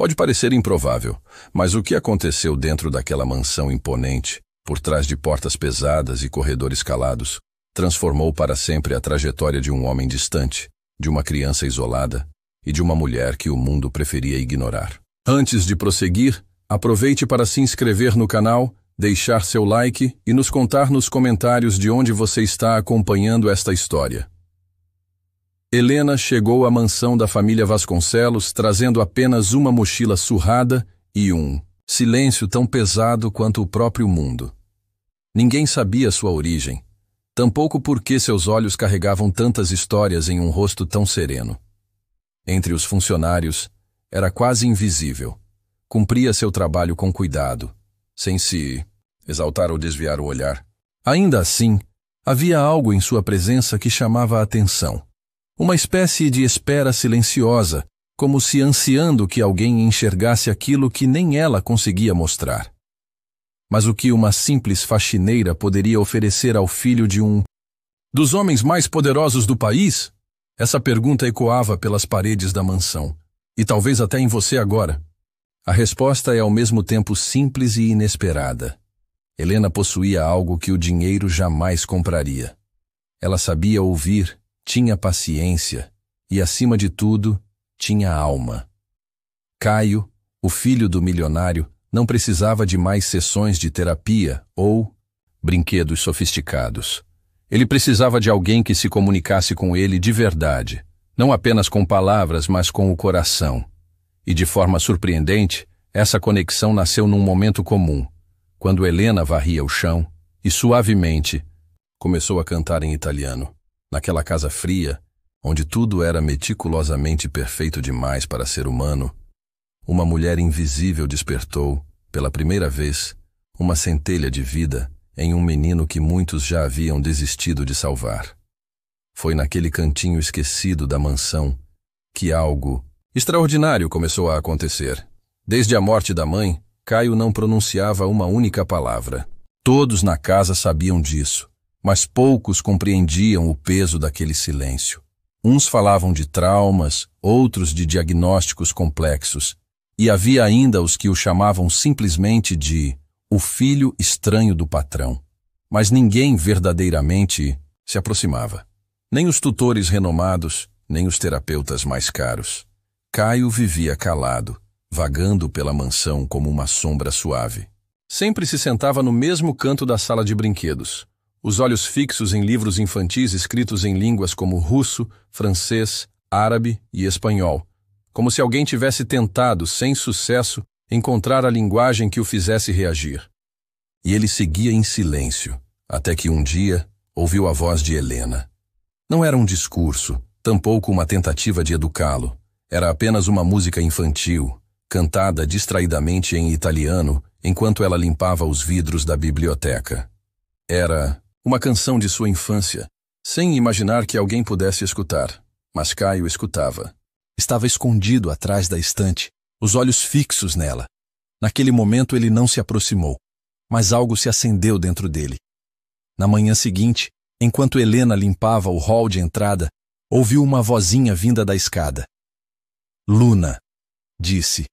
Pode parecer improvável, mas o que aconteceu dentro daquela mansão imponente, por trás de portas pesadas e corredores calados, transformou para sempre a trajetória de um homem distante, de uma criança isolada e de uma mulher que o mundo preferia ignorar. Antes de prosseguir, aproveite para se inscrever no canal, deixar seu like e nos contar nos comentários de onde você está acompanhando esta história. Helena chegou à mansão da família Vasconcelos trazendo apenas uma mochila surrada e um silêncio tão pesado quanto o próprio mundo. Ninguém sabia sua origem, tampouco por que seus olhos carregavam tantas histórias em um rosto tão sereno. Entre os funcionários, era quase invisível. Cumpria seu trabalho com cuidado, sem se exaltar ou desviar o olhar. Ainda assim, havia algo em sua presença que chamava a atenção. Uma espécie de espera silenciosa, como se ansiando que alguém enxergasse aquilo que nem ela conseguia mostrar. Mas o que uma simples faxineira poderia oferecer ao filho de um dos homens mais poderosos do país? Essa pergunta ecoava pelas paredes da mansão, e talvez até em você agora. A resposta é ao mesmo tempo simples e inesperada. Helena possuía algo que o dinheiro jamais compraria. Ela sabia ouvir, tinha paciência e, acima de tudo, tinha alma. Caio, o filho do milionário, não precisava de mais sessões de terapia ou brinquedos sofisticados. Ele precisava de alguém que se comunicasse com ele de verdade, não apenas com palavras, mas com o coração. E de forma surpreendente, essa conexão nasceu num momento comum, quando Helena varria o chão e suavemente começou a cantar em italiano. Naquela casa fria, onde tudo era meticulosamente perfeito demais para ser humano, uma mulher invisível despertou, pela primeira vez, uma centelha de vida em um menino que muitos já haviam desistido de salvar. Foi naquele cantinho esquecido da mansão que algo extraordinário começou a acontecer. Desde a morte da mãe, Caio não pronunciava uma única palavra. Todos na casa sabiam disso, mas poucos compreendiam o peso daquele silêncio. Uns falavam de traumas, outros de diagnósticos complexos, e havia ainda os que o chamavam simplesmente de o filho estranho do patrão. Mas ninguém verdadeiramente se aproximava. Nem os tutores renomados, nem os terapeutas mais caros. Caio vivia calado, vagando pela mansão como uma sombra suave. Sempre se sentava no mesmo canto da sala de brinquedos, os olhos fixos em livros infantis escritos em línguas como russo, francês, árabe e espanhol, como se alguém tivesse tentado, sem sucesso, encontrar a linguagem que o fizesse reagir. E ele seguia em silêncio, até que um dia ouviu a voz de Helena. Não era um discurso, tampouco uma tentativa de educá-lo. Era apenas uma música infantil, cantada distraidamente em italiano, enquanto ela limpava os vidros da biblioteca. Era uma canção de sua infância, sem imaginar que alguém pudesse escutar. Mas Caio escutava. Estava escondido atrás da estante, os olhos fixos nela. Naquele momento ele não se aproximou, mas algo se acendeu dentro dele. Na manhã seguinte, enquanto Helena limpava o hall de entrada, ouviu uma vozinha vinda da escada. Luna, disse.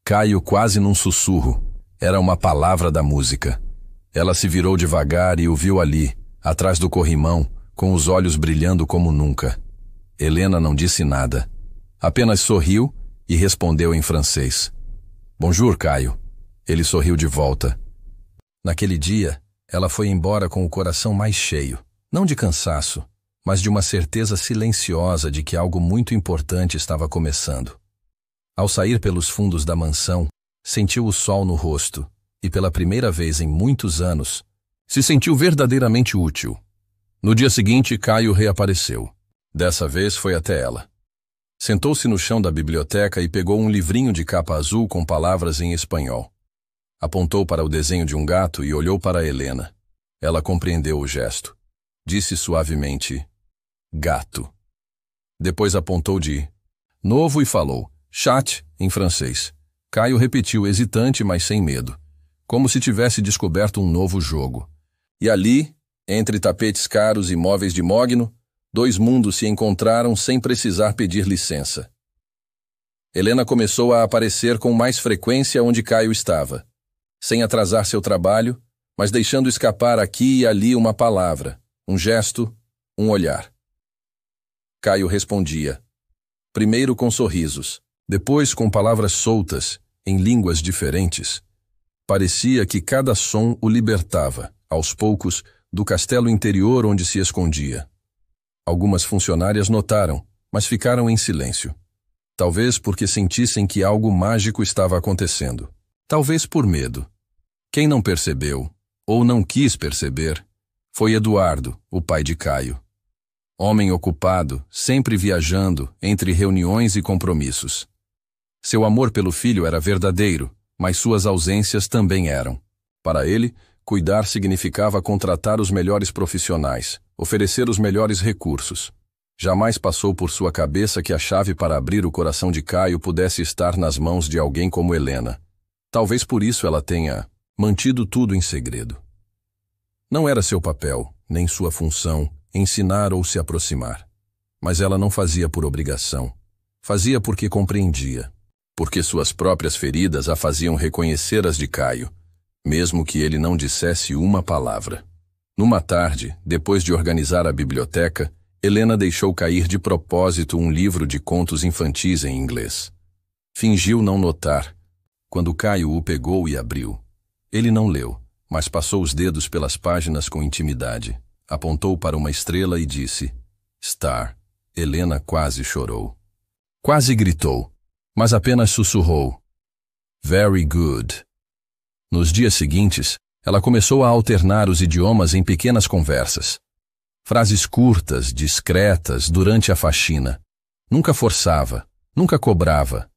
Caio quase num sussurro. Era uma palavra da música. Ela se virou devagar e o viu ali, atrás do corrimão, com os olhos brilhando como nunca. Helena não disse nada. Apenas sorriu e respondeu em francês. Bonjour, Caio. Ele sorriu de volta. Naquele dia, ela foi embora com o coração mais cheio, não de cansaço, mas de uma certeza silenciosa de que algo muito importante estava começando. Ao sair pelos fundos da mansão, sentiu o sol no rosto e, pela primeira vez em muitos anos, se sentiu verdadeiramente útil. No dia seguinte, Caio reapareceu. Dessa vez foi até ela. Sentou-se no chão da biblioteca e pegou um livrinho de capa azul com palavras em espanhol. Apontou para o desenho de um gato e olhou para Helena. Ela compreendeu o gesto. Disse suavemente, gato. Depois apontou de novo e falou, chat, em francês. Caio repetiu hesitante, mas sem medo, como se tivesse descoberto um novo jogo. E ali, entre tapetes caros e móveis de mogno, dois mundos se encontraram sem precisar pedir licença. Helena começou a aparecer com mais frequência onde Caio estava, sem atrasar seu trabalho, mas deixando escapar aqui e ali uma palavra, um gesto, um olhar. Caio respondia, primeiro com sorrisos, depois com palavras soltas, em línguas diferentes. Parecia que cada som o libertava, aos poucos, do castelo interior onde se escondia. Algumas funcionárias notaram, mas ficaram em silêncio. Talvez porque sentissem que algo mágico estava acontecendo. Talvez por medo. Quem não percebeu, ou não quis perceber, foi Eduardo, o pai de Caio. Homem ocupado, sempre viajando, entre reuniões e compromissos. Seu amor pelo filho era verdadeiro, mas suas ausências também eram. Para ele, cuidar significava contratar os melhores profissionais, oferecer os melhores recursos. Jamais passou por sua cabeça que a chave para abrir o coração de Caio pudesse estar nas mãos de alguém como Helena. Talvez por isso ela tenha mantido tudo em segredo. Não era seu papel, nem sua função, ensinar ou se aproximar. Mas ela não fazia por obrigação. Fazia porque compreendia. Porque suas próprias feridas a faziam reconhecer as de Caio, mesmo que ele não dissesse uma palavra. Numa tarde, depois de organizar a biblioteca, Helena deixou cair de propósito um livro de contos infantis em inglês. Fingiu não notar. Quando Caio o pegou e abriu, ele não leu, mas passou os dedos pelas páginas com intimidade. Apontou para uma estrela e disse, Star. Helena quase chorou. Quase gritou, mas apenas sussurrou, Very good. Nos dias seguintes, ela começou a alternar os idiomas em pequenas conversas. Frases curtas, discretas, durante a faxina. Nunca forçava, nunca cobrava.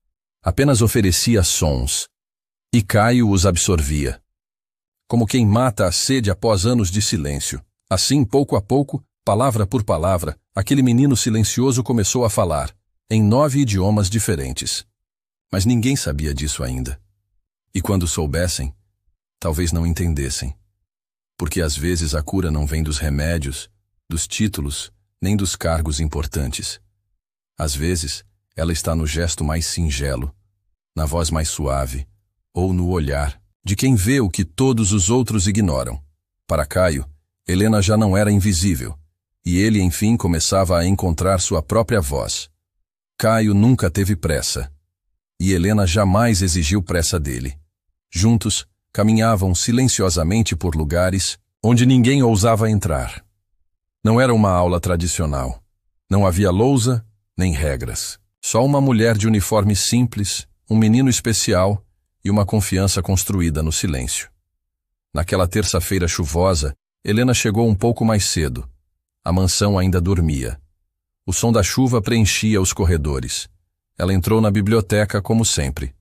Apenas oferecia sons. E Caio os absorvia. Como quem mata a sede após anos de silêncio. Assim, pouco a pouco, palavra por palavra, aquele menino silencioso começou a falar, em 9 idiomas diferentes. Mas ninguém sabia disso ainda. E quando soubessem, talvez não entendessem. Porque às vezes a cura não vem dos remédios, dos títulos, nem dos cargos importantes. Às vezes, ela está no gesto mais singelo, na voz mais suave, ou no olhar, de quem vê o que todos os outros ignoram. Para Caio, Helena já não era invisível, e ele, enfim, começava a encontrar sua própria voz. Caio nunca teve pressa, e Helena jamais exigiu pressa dele. Juntos, caminhavam silenciosamente por lugares onde ninguém ousava entrar. Não era uma aula tradicional. Não havia lousa, nem regras. Só uma mulher de uniforme simples, um menino especial e uma confiança construída no silêncio. Naquela terça-feira chuvosa, Helena chegou um pouco mais cedo. A mansão ainda dormia. O som da chuva preenchia os corredores. Ela entrou na biblioteca como sempre.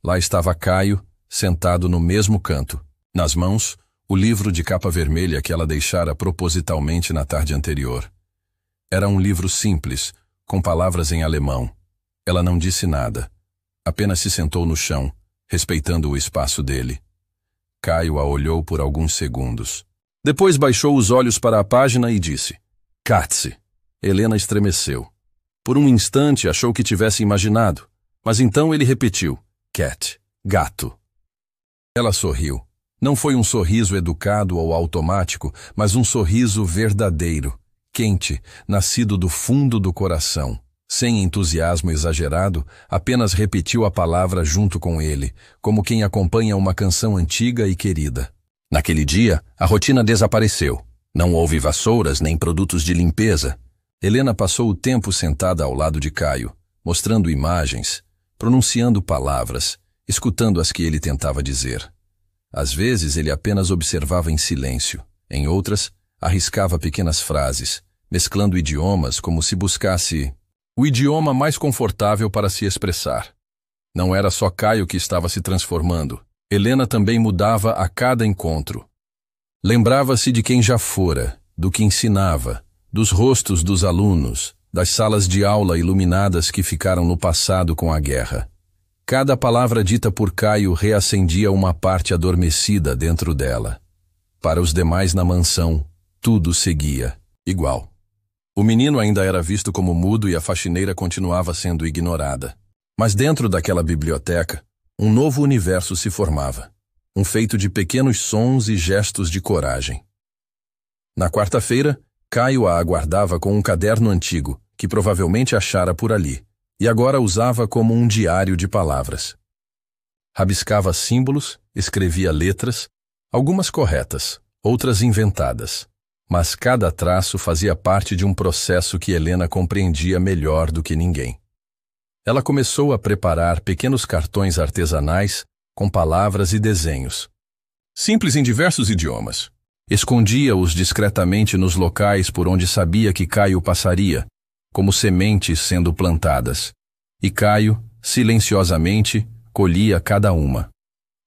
Lá estava Caio, sentado no mesmo canto. Nas mãos, o livro de capa vermelha que ela deixara propositalmente na tarde anterior. Era um livro simples, com palavras em alemão. Ela não disse nada. Apenas se sentou no chão, respeitando o espaço dele. Caio a olhou por alguns segundos. Depois baixou os olhos para a página e disse, Katze. Helena estremeceu. Por um instante achou que tivesse imaginado, mas então ele repetiu, Cat, gato. Ela sorriu. Não foi um sorriso educado ou automático, mas um sorriso verdadeiro, quente, nascido do fundo do coração. Sem entusiasmo exagerado, apenas repetiu a palavra junto com ele, como quem acompanha uma canção antiga e querida. Naquele dia, a rotina desapareceu. Não houve vassouras nem produtos de limpeza. Helena passou o tempo sentada ao lado de Caio, mostrando imagens, pronunciando palavras, escutando as que ele tentava dizer. Às vezes ele apenas observava em silêncio, em outras, arriscava pequenas frases, mesclando idiomas como se buscasse o idioma mais confortável para se expressar. Não era só Caio que estava se transformando. Helena também mudava a cada encontro. Lembrava-se de quem já fora, do que ensinava, dos rostos dos alunos, das salas de aula iluminadas que ficaram no passado com a guerra. Cada palavra dita por Caio reacendia uma parte adormecida dentro dela. Para os demais na mansão, tudo seguia, igual. O menino ainda era visto como mudo e a faxineira continuava sendo ignorada. Mas dentro daquela biblioteca, um novo universo se formava, um feito de pequenos sons e gestos de coragem. Na quarta-feira, Caio a aguardava com um caderno antigo, que provavelmente achara por ali, e agora usava como um diário de palavras. Rabiscava símbolos, escrevia letras, algumas corretas, outras inventadas, mas cada traço fazia parte de um processo que Helena compreendia melhor do que ninguém. Ela começou a preparar pequenos cartões artesanais com palavras e desenhos, simples em diversos idiomas. Escondia-os discretamente nos locais por onde sabia que Caio passaria, como sementes sendo plantadas, e Caio, silenciosamente, colhia cada uma.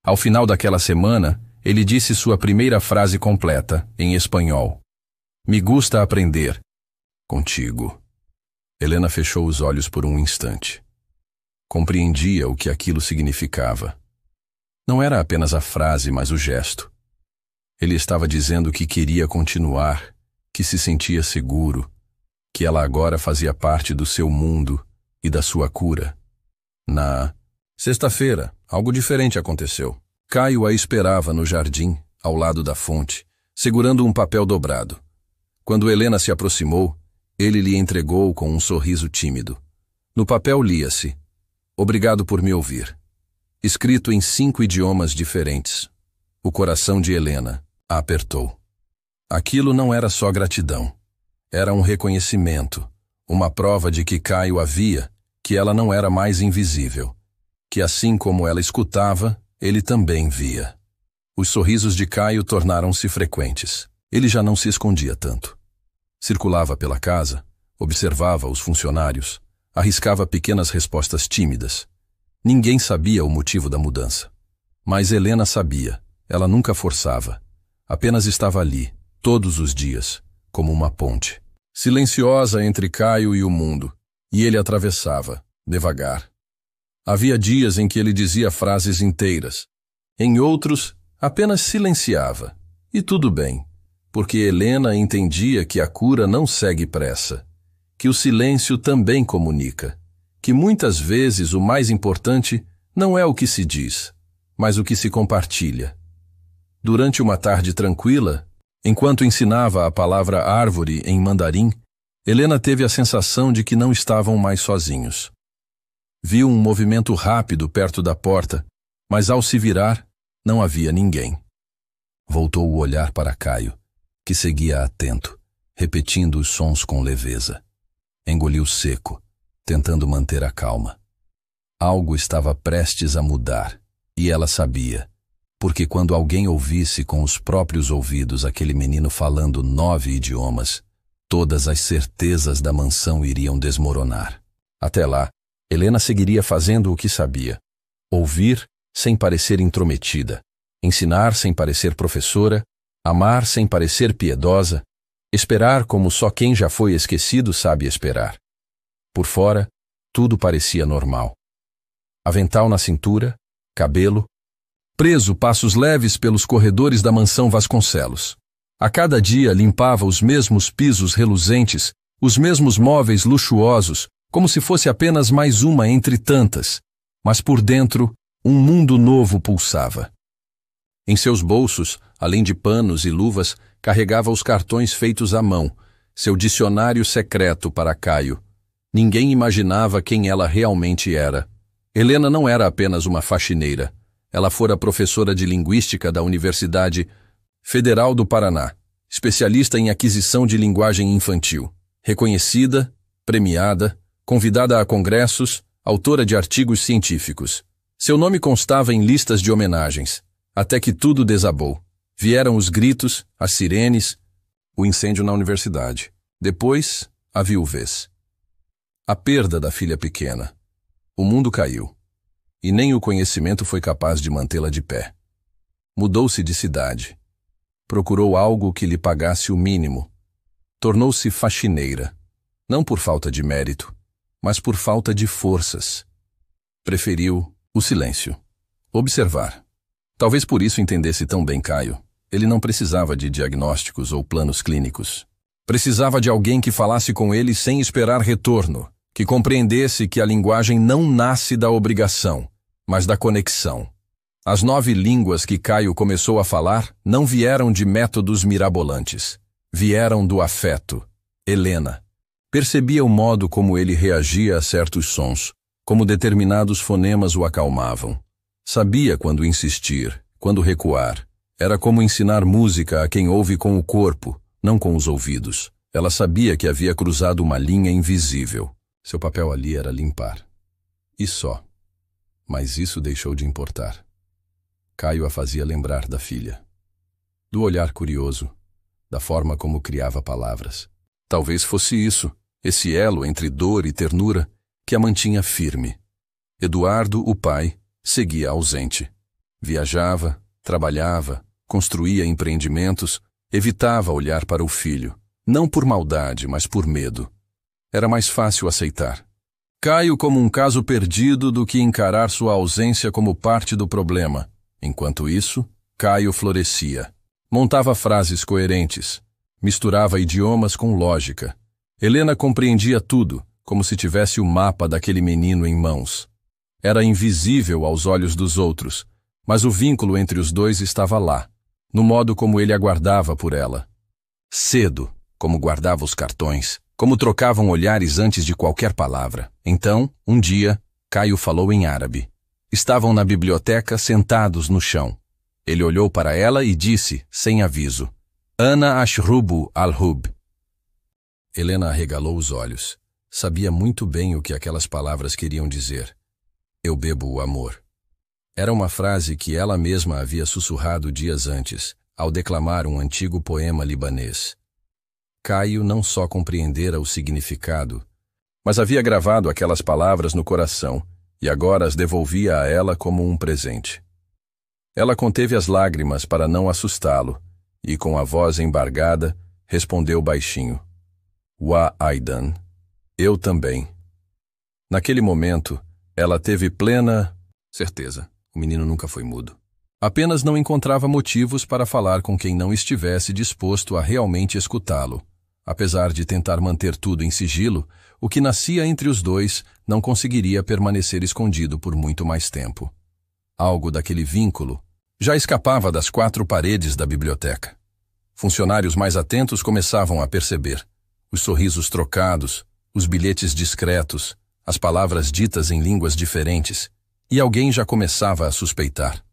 Ao final daquela semana, ele disse sua primeira frase completa, em espanhol. Me gusta aprender. Contigo. Helena fechou os olhos por um instante. Compreendia o que aquilo significava. Não era apenas a frase, mas o gesto. Ele estava dizendo que queria continuar, que se sentia seguro, que ela agora fazia parte do seu mundo e da sua cura. Na sexta-feira, algo diferente aconteceu. Caio a esperava no jardim, ao lado da fonte, segurando um papel dobrado. Quando Helena se aproximou, ele lhe entregou com um sorriso tímido. No papel lia-se: Obrigado por me ouvir. Escrito em 5 idiomas diferentes. O coração de Helena a apertou. Aquilo não era só gratidão. Era um reconhecimento, uma prova de que Caio a via, que ela não era mais invisível, que assim como ela escutava, ele também via. Os sorrisos de Caio tornaram-se frequentes. Ele já não se escondia tanto. Circulava pela casa, observava os funcionários, arriscava pequenas respostas tímidas. Ninguém sabia o motivo da mudança. Mas Helena sabia, ela nunca forçava. Apenas estava ali, todos os dias, como uma ponte. Silenciosa entre Caio e o mundo, e ele atravessava, devagar. Havia dias em que ele dizia frases inteiras. Em outros, apenas silenciava. E tudo bem, porque Helena entendia que a cura não segue pressa, que o silêncio também comunica, que muitas vezes o mais importante não é o que se diz, mas o que se compartilha. Durante uma tarde tranquila, enquanto ensinava a palavra árvore em mandarim, Helena teve a sensação de que não estavam mais sozinhos. Viu um movimento rápido perto da porta, mas ao se virar, não havia ninguém. Voltou o olhar para Caio, que seguia atento, repetindo os sons com leveza. Engoliu seco, tentando manter a calma. Algo estava prestes a mudar, e ela sabia, porque quando alguém ouvisse com os próprios ouvidos aquele menino falando 9 idiomas, todas as certezas da mansão iriam desmoronar. Até lá, Helena seguiria fazendo o que sabia. Ouvir sem parecer intrometida, ensinar sem parecer professora, amar sem parecer piedosa, esperar como só quem já foi esquecido sabe esperar. Por fora, tudo parecia normal. Avental na cintura, cabelo, preso passos leves pelos corredores da mansão Vasconcelos. A cada dia limpava os mesmos pisos reluzentes, os mesmos móveis luxuosos, como se fosse apenas mais uma entre tantas, mas por dentro um mundo novo pulsava. Em seus bolsos, além de panos e luvas, carregava os cartões feitos à mão, seu dicionário secreto para Caio. Ninguém imaginava quem ela realmente era. Helena não era apenas uma faxineira. Ela fora professora de linguística da Universidade Federal do Paraná, especialista em aquisição de linguagem infantil, reconhecida, premiada, convidada a congressos, autora de artigos científicos. Seu nome constava em listas de homenagens, até que tudo desabou. Vieram os gritos, as sirenes, o incêndio na universidade. Depois, a viuvez. A perda da filha pequena. O mundo caiu. E nem o conhecimento foi capaz de mantê-la de pé. Mudou-se de cidade. Procurou algo que lhe pagasse o mínimo. Tornou-se faxineira. Não por falta de mérito, mas por falta de forças. Preferiu o silêncio. Observar. Talvez por isso entendesse tão bem Caio. Ele não precisava de diagnósticos ou planos clínicos. Precisava de alguém que falasse com ele sem esperar retorno, que compreendesse que a linguagem não nasce da obrigação, mas da conexão. As 9 línguas que Caio começou a falar não vieram de métodos mirabolantes. Vieram do afeto. Helena. Percebia o modo como ele reagia a certos sons, como determinados fonemas o acalmavam. Sabia quando insistir, quando recuar. Era como ensinar música a quem ouve com o corpo, não com os ouvidos. Ela sabia que havia cruzado uma linha invisível. Seu papel ali era limpar. E só. Mas isso deixou de importar. Caio a fazia lembrar da filha. Do olhar curioso, da forma como criava palavras. Talvez fosse isso, esse elo entre dor e ternura, que a mantinha firme. Eduardo, o pai, seguia ausente. Viajava, trabalhava, construía empreendimentos, evitava olhar para o filho, não por maldade, mas por medo. Era mais fácil aceitar. Caio como um caso perdido do que encarar sua ausência como parte do problema. Enquanto isso, Caio florescia. Montava frases coerentes. Misturava idiomas com lógica. Helena compreendia tudo, como se tivesse o mapa daquele menino em mãos. Era invisível aos olhos dos outros, mas o vínculo entre os dois estava lá, no modo como ele aguardava por ela. Cedo, como guardava os cartões, como trocavam olhares antes de qualquer palavra. Então, um dia, Caio falou em árabe. Estavam na biblioteca, sentados no chão. Ele olhou para ela e disse, sem aviso, Ana ashrubu al-hub. Helena arregalou os olhos. Sabia muito bem o que aquelas palavras queriam dizer. Eu bebo o amor. Era uma frase que ela mesma havia sussurrado dias antes, ao declamar um antigo poema libanês. Caio não só compreendera o significado, mas havia gravado aquelas palavras no coração e agora as devolvia a ela como um presente. Ela conteve as lágrimas para não assustá-lo e, com a voz embargada, respondeu baixinho. Wa Aidan. Eu também. Naquele momento, ela teve plena certeza. O menino nunca foi mudo. Apenas não encontrava motivos para falar com quem não estivesse disposto a realmente escutá-lo. Apesar de tentar manter tudo em sigilo, o que nascia entre os dois não conseguiria permanecer escondido por muito mais tempo. Algo daquele vínculo já escapava das 4 paredes da biblioteca. Funcionários mais atentos começavam a perceber. Os sorrisos trocados, os bilhetes discretos, as palavras ditas em línguas diferentes, e alguém já começava a suspeitar.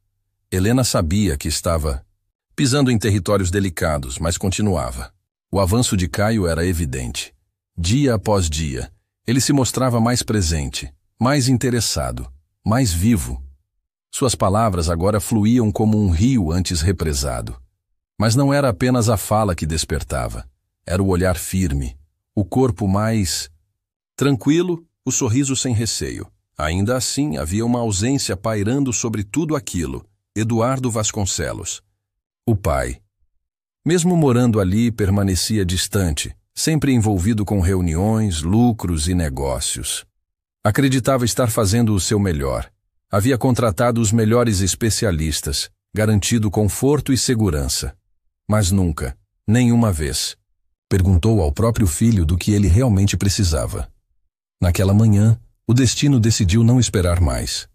Helena sabia que estava pisando em territórios delicados, mas continuava. O avanço de Caio era evidente. Dia após dia, ele se mostrava mais presente, mais interessado, mais vivo. Suas palavras agora fluíam como um rio antes represado. Mas não era apenas a fala que despertava. Era o olhar firme, o corpo mais tranquilo, o sorriso sem receio. Ainda assim, havia uma ausência pairando sobre tudo aquilo. Eduardo Vasconcelos. O pai. Mesmo morando ali, permanecia distante, sempre envolvido com reuniões, lucros e negócios. Acreditava estar fazendo o seu melhor. Havia contratado os melhores especialistas, garantido conforto e segurança. Mas nunca, nenhuma vez, perguntou ao próprio filho do que ele realmente precisava. Naquela manhã, o destino decidiu não esperar mais.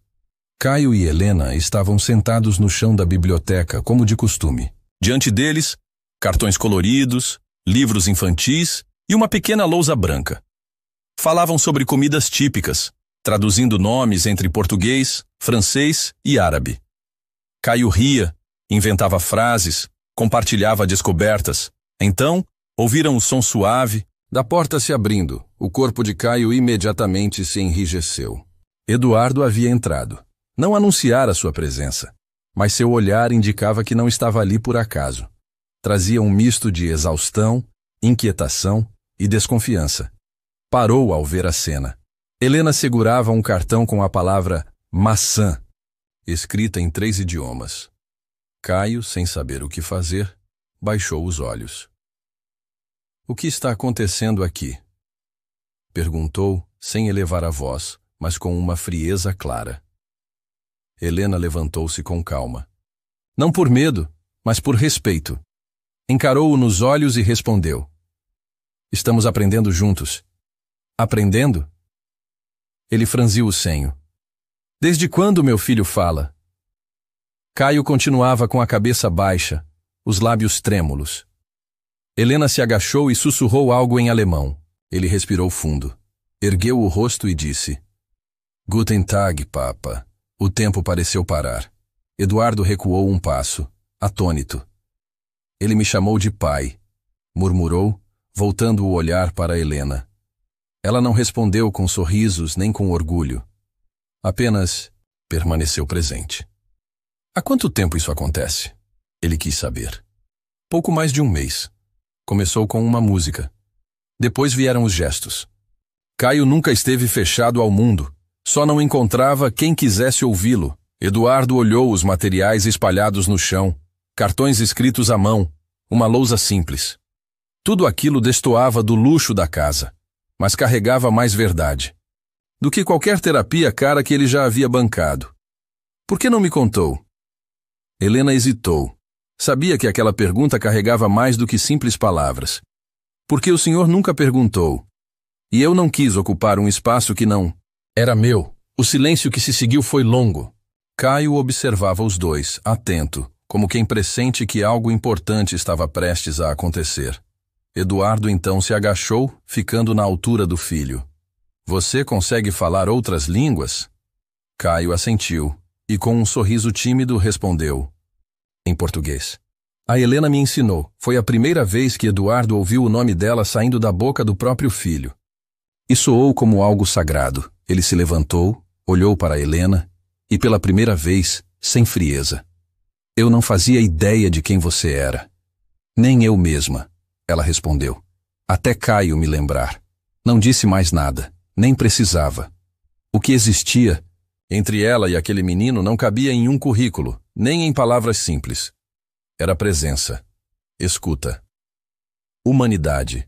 Caio e Helena estavam sentados no chão da biblioteca, como de costume. Diante deles, cartões coloridos, livros infantis e uma pequena lousa branca. Falavam sobre comidas típicas, traduzindo nomes entre português, francês e árabe. Caio ria, inventava frases, compartilhava descobertas. Então, ouviram o som suave da porta se abrindo. O corpo de Caio imediatamente se enrijeceu. Eduardo havia entrado. Não anunciara sua presença, mas seu olhar indicava que não estava ali por acaso. Trazia um misto de exaustão, inquietação e desconfiança. Parou ao ver a cena. Helena segurava um cartão com a palavra maçã, escrita em 3 idiomas. Caio, sem saber o que fazer, baixou os olhos. O que está acontecendo aqui? Perguntou, sem elevar a voz, mas com uma frieza clara. Helena levantou-se com calma. Não por medo, mas por respeito. Encarou-o nos olhos e respondeu. Estamos aprendendo juntos. Aprendendo? Ele franziu o senho. Desde quando meu filho fala? Caio continuava com a cabeça baixa, os lábios trêmulos. Helena se agachou e sussurrou algo em alemão. Ele respirou fundo. Ergueu o rosto e disse: Guten Tag, papa. O tempo pareceu parar. Eduardo recuou um passo, atônito. Ele me chamou de pai, murmurou, voltando o olhar para Helena. Ela não respondeu com sorrisos nem com orgulho. Apenas permaneceu presente. Há quanto tempo isso acontece? Ele quis saber. Pouco mais de um mês. Começou com uma música. Depois vieram os gestos. Caio nunca esteve fechado ao mundo. Só não encontrava quem quisesse ouvi-lo. Eduardo olhou os materiais espalhados no chão, cartões escritos à mão, uma lousa simples. Tudo aquilo destoava do luxo da casa, mas carregava mais verdade do que qualquer terapia cara que ele já havia bancado. Por que não me contou? Helena hesitou. Sabia que aquela pergunta carregava mais do que simples palavras. Porque o senhor nunca perguntou. E eu não quis ocupar um espaço que não era meu. O silêncio que se seguiu foi longo. Caio observava os dois, atento, como quem pressente que algo importante estava prestes a acontecer. Eduardo então se agachou, ficando na altura do filho. Você consegue falar outras línguas? Caio assentiu, e com um sorriso tímido respondeu. Em português. A Helena me ensinou. Foi a primeira vez que Eduardo ouviu o nome dela saindo da boca do próprio filho. E soou como algo sagrado. Ele se levantou, olhou para Helena, e pela primeira vez, sem frieza. Eu não fazia ideia de quem você era. Nem eu mesma, ela respondeu. Até Caio me lembrar. Não disse mais nada, nem precisava. O que existia entre ela e aquele menino não cabia em um currículo, nem em palavras simples. Era presença, escuta, humanidade.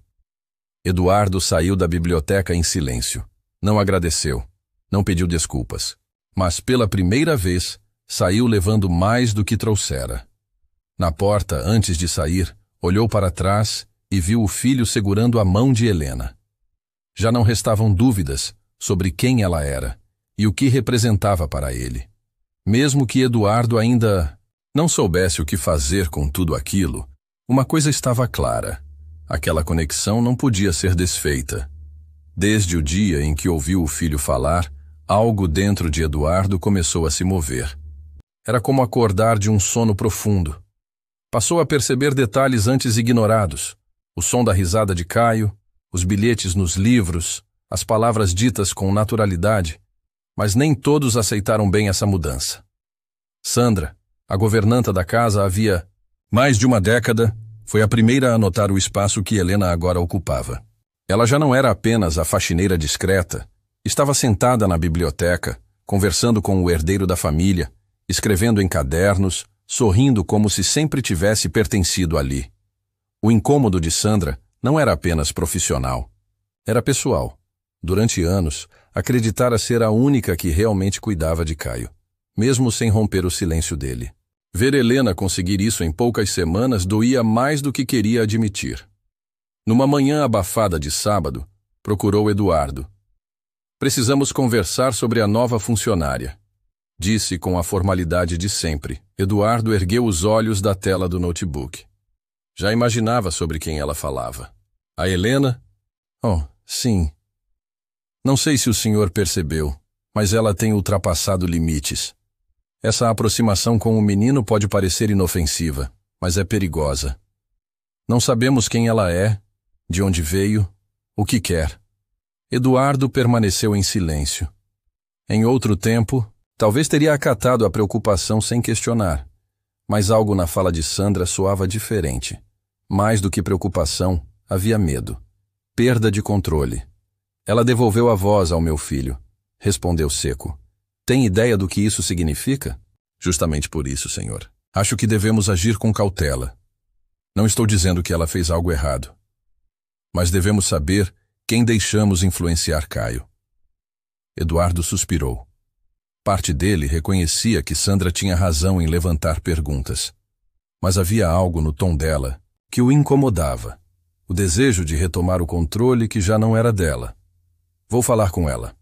Eduardo saiu da biblioteca em silêncio. Não agradeceu, não pediu desculpas. Mas pela primeira vez, saiu levando mais do que trouxera. Na porta, antes de sair, olhou para trás e viu o filho segurando a mão de Helena. Já não restavam dúvidas sobre quem ela era e o que representava para ele. Mesmo que Eduardo ainda não soubesse o que fazer com tudo aquilo, uma coisa estava clara. Aquela conexão não podia ser desfeita. Desde o dia em que ouviu o filho falar, algo dentro de Eduardo começou a se mover. Era como acordar de um sono profundo. Passou a perceber detalhes antes ignorados. O som da risada de Caio, os bilhetes nos livros, as palavras ditas com naturalidade. Mas nem todos aceitaram bem essa mudança. Sandra, a governanta da casa havia mais de uma década, foi a primeira a notar o espaço que Helena agora ocupava. Ela já não era apenas a faxineira discreta. Estava sentada na biblioteca, conversando com o herdeiro da família, escrevendo em cadernos, sorrindo como se sempre tivesse pertencido ali. O incômodo de Sandra não era apenas profissional. Era pessoal. Durante anos, acreditara ser a única que realmente cuidava de Caio, mesmo sem romper o silêncio dele. Ver Helena conseguir isso em poucas semanas doía mais do que queria admitir. Numa manhã abafada de sábado, procurou Eduardo. Precisamos conversar sobre a nova funcionária, disse com a formalidade de sempre. Eduardo ergueu os olhos da tela do notebook. Já imaginava sobre quem ela falava. A Helena? Oh, sim. Não sei se o senhor percebeu, mas ela tem ultrapassado limites. Essa aproximação com o menino pode parecer inofensiva, mas é perigosa. Não sabemos quem ela é, de onde veio, o que quer. Eduardo permaneceu em silêncio. Em outro tempo, talvez teria acatado a preocupação sem questionar, mas algo na fala de Sandra soava diferente. Mais do que preocupação, havia medo. Perda de controle. Ela devolveu a voz ao meu filho. Respondeu seco. Tem ideia do que isso significa? Justamente por isso, senhor. Acho que devemos agir com cautela. Não estou dizendo que ela fez algo errado. Mas devemos saber quem deixamos influenciar Caio. Eduardo suspirou. Parte dele reconhecia que Sandra tinha razão em levantar perguntas. Mas havia algo no tom dela que o incomodava. O desejo de retomar o controle que já não era dela. Vou falar com ela.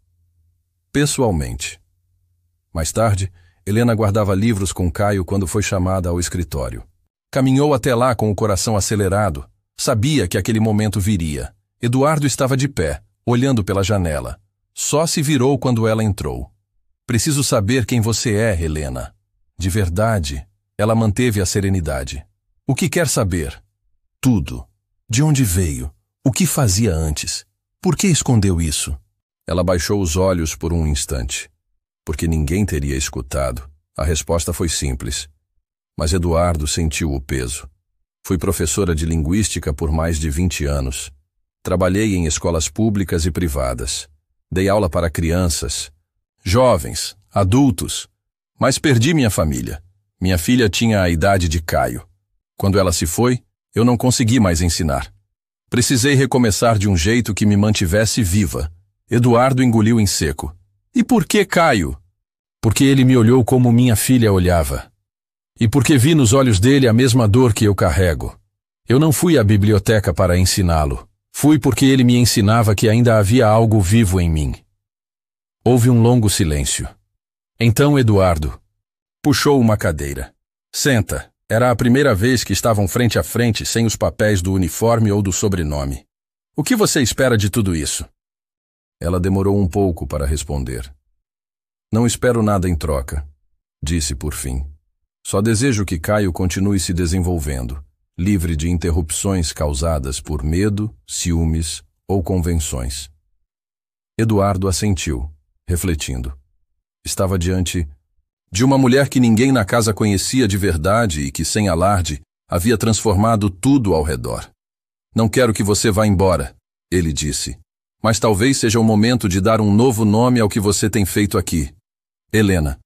pessoalmente. Mais tarde, Helena guardava livros com Caio quando foi chamada ao escritório. Caminhou até lá com o coração acelerado. Sabia que aquele momento viria. Eduardo estava de pé, olhando pela janela. Só se virou quando ela entrou. Preciso saber quem você é, Helena. De verdade, ela manteve a serenidade. O que quer saber? Tudo. De onde veio? O que fazia antes? Por que escondeu isso? Ela baixou os olhos por um instante. Porque ninguém teria escutado. A resposta foi simples. Mas Eduardo sentiu o peso. Fui professora de linguística por mais de 20 anos. Trabalhei em escolas públicas e privadas. Dei aula para crianças, jovens, adultos. Mas perdi minha família. Minha filha tinha a idade de Caio. Quando ela se foi, eu não consegui mais ensinar. Precisei recomeçar de um jeito que me mantivesse viva. Eduardo engoliu em seco. E por que Caio? Porque ele me olhou como minha filha olhava. E porque vi nos olhos dele a mesma dor que eu carrego. Eu não fui à biblioteca para ensiná-lo. Fui porque ele me ensinava que ainda havia algo vivo em mim. Houve um longo silêncio. Então Eduardo puxou uma cadeira. Senta. Era a primeira vez que estavam frente a frente sem os papéis do uniforme ou do sobrenome. O que você espera de tudo isso? Ela demorou um pouco para responder. Não espero nada em troca, disse por fim. Só desejo que Caio continue se desenvolvendo, livre de interrupções causadas por medo, ciúmes ou convenções. Eduardo assentiu, refletindo. Estava diante de uma mulher que ninguém na casa conhecia de verdade e que, sem alarde, havia transformado tudo ao redor. Não quero que você vá embora, ele disse. Mas talvez seja o momento de dar um novo nome ao que você tem feito aqui. Helena.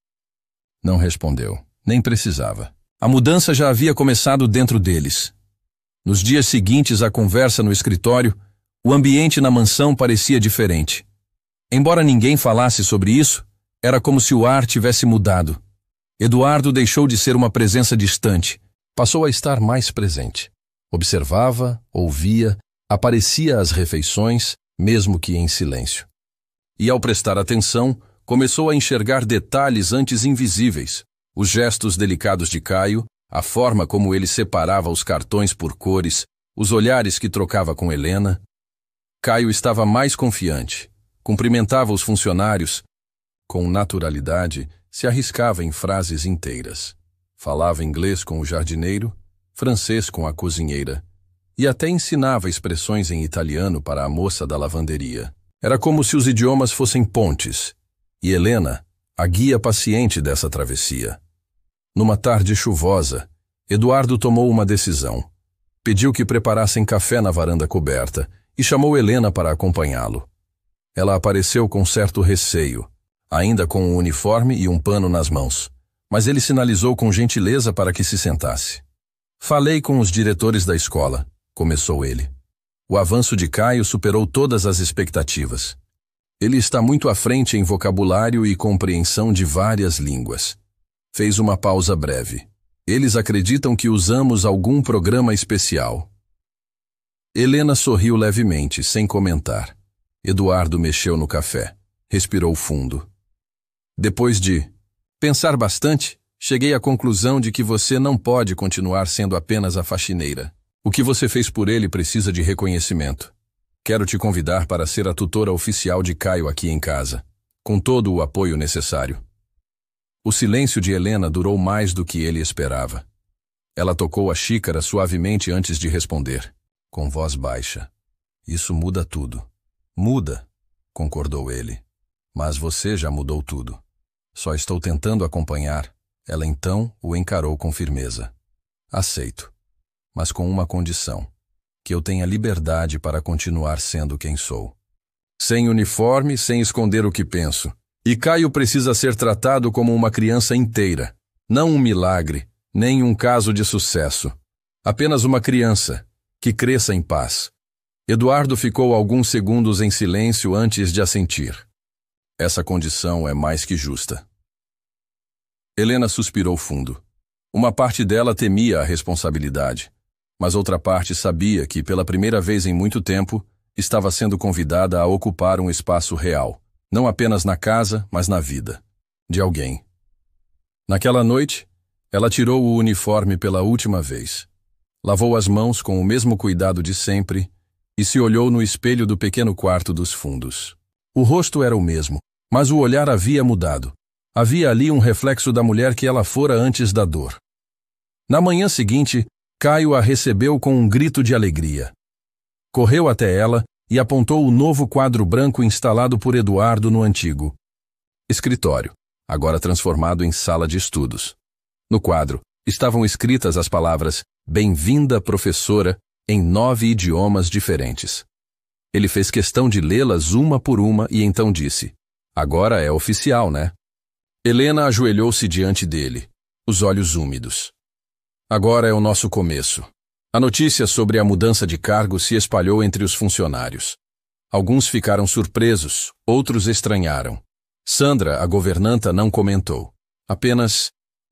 Não respondeu. Nem precisava. A mudança já havia começado dentro deles. Nos dias seguintes à conversa no escritório, o ambiente na mansão parecia diferente. Embora ninguém falasse sobre isso, era como se o ar tivesse mudado. Eduardo deixou de ser uma presença distante, passou a estar mais presente. Observava, ouvia, aparecia às refeições, mesmo que em silêncio. E ao prestar atenção, começou a enxergar detalhes antes invisíveis. Os gestos delicados de Caio, a forma como ele separava os cartões por cores, os olhares que trocava com Helena. Caio estava mais confiante, cumprimentava os funcionários. Com naturalidade, se arriscava em frases inteiras. Falava inglês com o jardineiro, francês com a cozinheira, e até ensinava expressões em italiano para a moça da lavanderia. Era como se os idiomas fossem pontes, e Helena, a guia paciente dessa travessia. Numa tarde chuvosa, Eduardo tomou uma decisão. Pediu que preparassem café na varanda coberta e chamou Helena para acompanhá-lo. Ela apareceu com certo receio, ainda com um uniforme e um pano nas mãos, mas ele sinalizou com gentileza para que se sentasse. Falei com os diretores da escola, começou ele. O avanço de Caio superou todas as expectativas. Ele está muito à frente em vocabulário e compreensão de várias línguas. Fez uma pausa breve. Eles acreditam que usamos algum programa especial. Helena sorriu levemente, sem comentar. Eduardo mexeu no café. Respirou fundo. Depois de pensar bastante, cheguei à conclusão de que você não pode continuar sendo apenas a faxineira. O que você fez por ele precisa de reconhecimento. Quero te convidar para ser a tutora oficial de Caio aqui em casa, com todo o apoio necessário. O silêncio de Helena durou mais do que ele esperava. Ela tocou a xícara suavemente antes de responder, com voz baixa. Isso muda tudo. Muda, concordou ele. Mas você já mudou tudo. Só estou tentando acompanhar. Ela então o encarou com firmeza. Aceito, mas com uma condição. Que eu tenha liberdade para continuar sendo quem sou. Sem uniforme, sem esconder o que penso. E Caio precisa ser tratado como uma criança inteira. Não um milagre, nem um caso de sucesso. Apenas uma criança, que cresça em paz. Eduardo ficou alguns segundos em silêncio antes de assentir. Essa condição é mais que justa. Helena suspirou fundo. Uma parte dela temia a responsabilidade, mas outra parte sabia que, pela primeira vez em muito tempo, estava sendo convidada a ocupar um espaço real, Não apenas na casa, mas na vida. De alguém. Naquela noite, ela tirou o uniforme pela última vez. Lavou as mãos com o mesmo cuidado de sempre e se olhou no espelho do pequeno quarto dos fundos. O rosto era o mesmo, mas o olhar havia mudado. Havia ali um reflexo da mulher que ela fora antes da dor. Na manhã seguinte, Caio a recebeu com um grito de alegria. Correu até ela e apontou o novo quadro branco instalado por Eduardo no antigo escritório, agora transformado em sala de estudos. No quadro, estavam escritas as palavras "Bem-vinda, professora", em 9 idiomas diferentes. Ele fez questão de lê-las uma por uma e então disse: "Agora é oficial, né?" Helena ajoelhou-se diante dele, os olhos úmidos. Agora é o nosso começo. A notícia sobre a mudança de cargo se espalhou entre os funcionários. Alguns ficaram surpresos, outros estranharam. Sandra, a governanta, não comentou. Apenas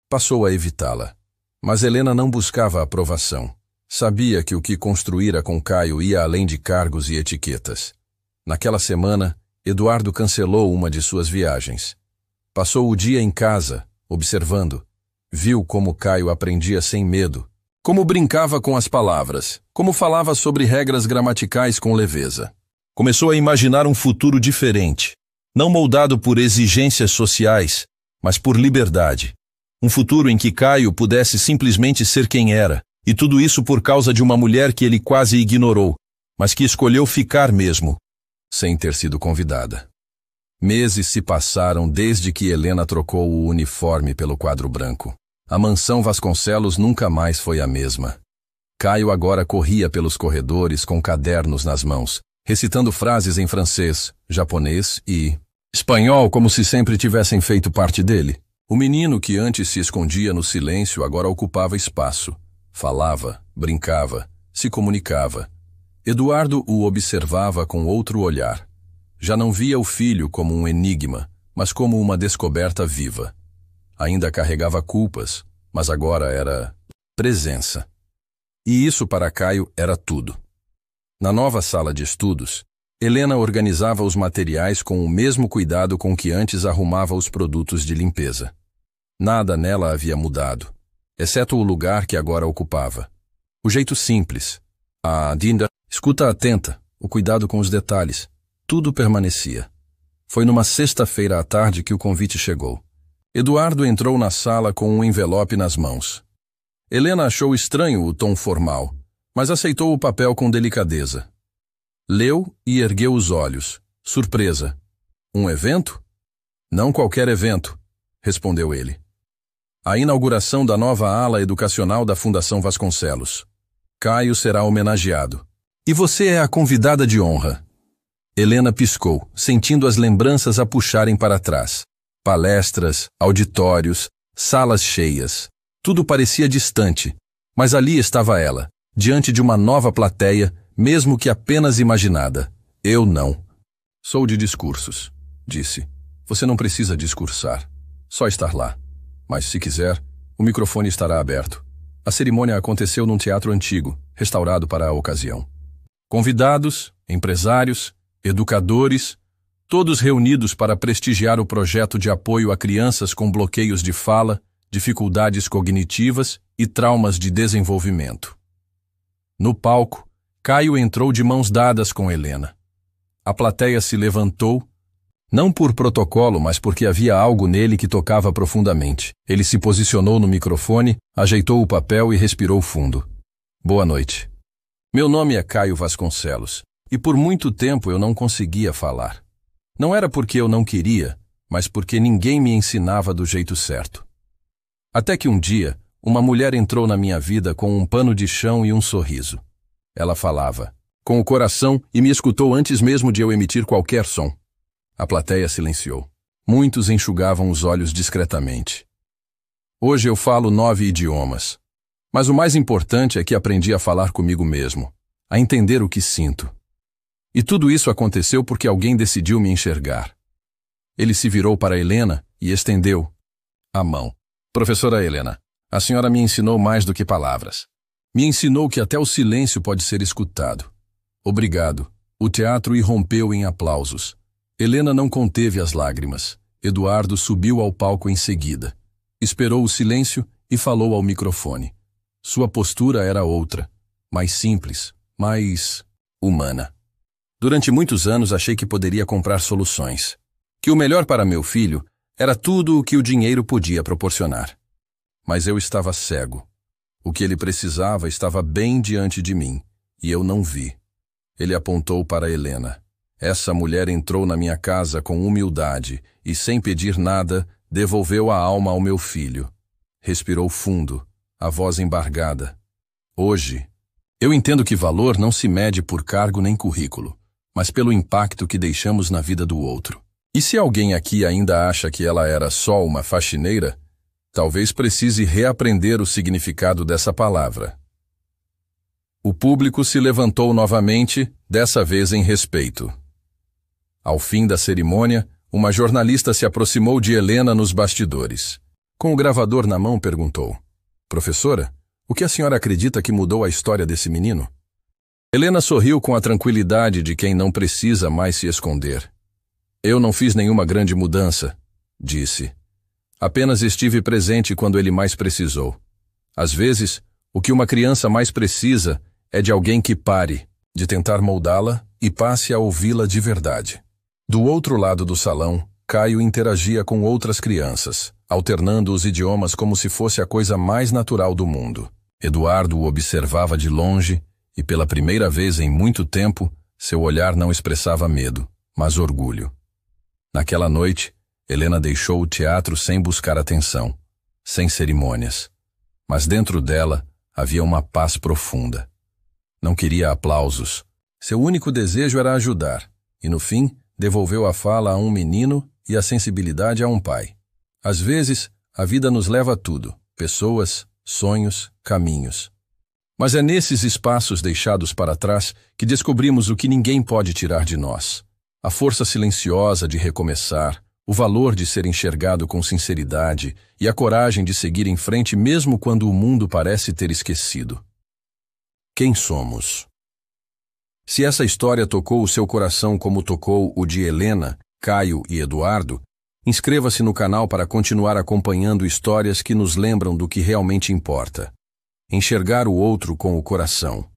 passou a evitá-la. Mas Helena não buscava aprovação. Sabia que o que construíra com Caio ia além de cargos e etiquetas. Naquela semana, Eduardo cancelou uma de suas viagens. Passou o dia em casa, observando. Viu como Caio aprendia sem medo, como brincava com as palavras, como falava sobre regras gramaticais com leveza. Começou a imaginar um futuro diferente, não moldado por exigências sociais, mas por liberdade. Um futuro em que Caio pudesse simplesmente ser quem era, e tudo isso por causa de uma mulher que ele quase ignorou, mas que escolheu ficar mesmo, sem ter sido convidada. Meses se passaram desde que Helena trocou o uniforme pelo quadro branco. A mansão Vasconcelos nunca mais foi a mesma. Caio agora corria pelos corredores com cadernos nas mãos, recitando frases em francês, japonês e espanhol como se sempre tivessem feito parte dele. O menino que antes se escondia no silêncio agora ocupava espaço. Falava, brincava, se comunicava. Eduardo o observava com outro olhar. Já não via o filho como um enigma, mas como uma descoberta viva. Ainda carregava culpas, mas agora era presença. E isso para Caio era tudo. Na nova sala de estudos, Helena organizava os materiais com o mesmo cuidado com que antes arrumava os produtos de limpeza. Nada nela havia mudado, exceto o lugar que agora ocupava. O jeito simples, a Dinda, escuta atenta, o cuidado com os detalhes, tudo permanecia. Foi numa sexta-feira à tarde que o convite chegou. Eduardo entrou na sala com um envelope nas mãos. Helena achou estranho o tom formal, mas aceitou o papel com delicadeza. Leu e ergueu os olhos, surpresa. Um evento? Não qualquer evento, respondeu ele. A inauguração da nova ala educacional da Fundação Vasconcelos. Caio será homenageado. E você é a convidada de honra. Helena piscou, sentindo as lembranças a puxarem para trás. Palestras, auditórios, salas cheias. Tudo parecia distante, mas ali estava ela, diante de uma nova plateia, mesmo que apenas imaginada. Eu não. Sou de discursos, disse. Você não precisa discursar, só estar lá. Mas, se quiser, o microfone estará aberto. A cerimônia aconteceu num teatro antigo, restaurado para a ocasião. Convidados, empresários, educadores, todos reunidos para prestigiar o projeto de apoio a crianças com bloqueios de fala, dificuldades cognitivas e traumas de desenvolvimento. No palco, Caio entrou de mãos dadas com Helena. A plateia se levantou, não por protocolo, mas porque havia algo nele que tocava profundamente. Ele se posicionou no microfone, ajeitou o papel e respirou fundo. Boa noite. Meu nome é Caio Vasconcelos, e por muito tempo eu não conseguia falar. Não era porque eu não queria, mas porque ninguém me ensinava do jeito certo. Até que um dia, uma mulher entrou na minha vida com um pano de chão e um sorriso. Ela falava, com o coração, e me escutou antes mesmo de eu emitir qualquer som. A plateia silenciou. Muitos enxugavam os olhos discretamente. Hoje eu falo 9 idiomas. Mas o mais importante é que aprendi a falar comigo mesmo, a entender o que sinto. E tudo isso aconteceu porque alguém decidiu me enxergar. Ele se virou para Helena e estendeu a mão. Professora Helena, a senhora me ensinou mais do que palavras. Me ensinou que até o silêncio pode ser escutado. Obrigado. O teatro irrompeu em aplausos. Helena não conteve as lágrimas. Eduardo subiu ao palco em seguida. Esperou o silêncio e falou ao microfone. Sua postura era outra, mais simples, mais humana. Durante muitos anos achei que poderia comprar soluções, que o melhor para meu filho era tudo o que o dinheiro podia proporcionar. Mas eu estava cego. O que ele precisava estava bem diante de mim, e eu não vi. Ele apontou para Helena. Essa mulher entrou na minha casa com humildade e, sem pedir nada, devolveu a alma ao meu filho. Respirou fundo, a voz embargada. Hoje, eu entendo que valor não se mede por cargo nem currículo, mas pelo impacto que deixamos na vida do outro. E se alguém aqui ainda acha que ela era só uma faxineira, talvez precise reaprender o significado dessa palavra. O público se levantou novamente, dessa vez em respeito. Ao fim da cerimônia, uma jornalista se aproximou de Helena nos bastidores. Com o gravador na mão, perguntou: Professora, o que a senhora acredita que mudou a história desse menino? Helena sorriu com a tranquilidade de quem não precisa mais se esconder. Eu não fiz nenhuma grande mudança, disse. Apenas estive presente quando ele mais precisou. Às vezes, o que uma criança mais precisa é de alguém que pare de tentar moldá-la e passe a ouvi-la de verdade. Do outro lado do salão, Caio interagia com outras crianças, alternando os idiomas como se fosse a coisa mais natural do mundo. Eduardo o observava de longe e, pela primeira vez em muito tempo, seu olhar não expressava medo, mas orgulho. Naquela noite, Helena deixou o teatro sem buscar atenção, sem cerimônias. Mas dentro dela havia uma paz profunda. Não queria aplausos. Seu único desejo era ajudar, e no fim, devolveu a fala a um menino e a sensibilidade a um pai. Às vezes, a vida nos leva a tudo: pessoas, sonhos, caminhos. Mas é nesses espaços deixados para trás que descobrimos o que ninguém pode tirar de nós. A força silenciosa de recomeçar, o valor de ser enxergado com sinceridade e a coragem de seguir em frente mesmo quando o mundo parece ter esquecido. Quem somos? Se essa história tocou o seu coração como tocou o de Helena, Caio e Eduardo, inscreva-se no canal para continuar acompanhando histórias que nos lembram do que realmente importa: enxergar o outro com o coração.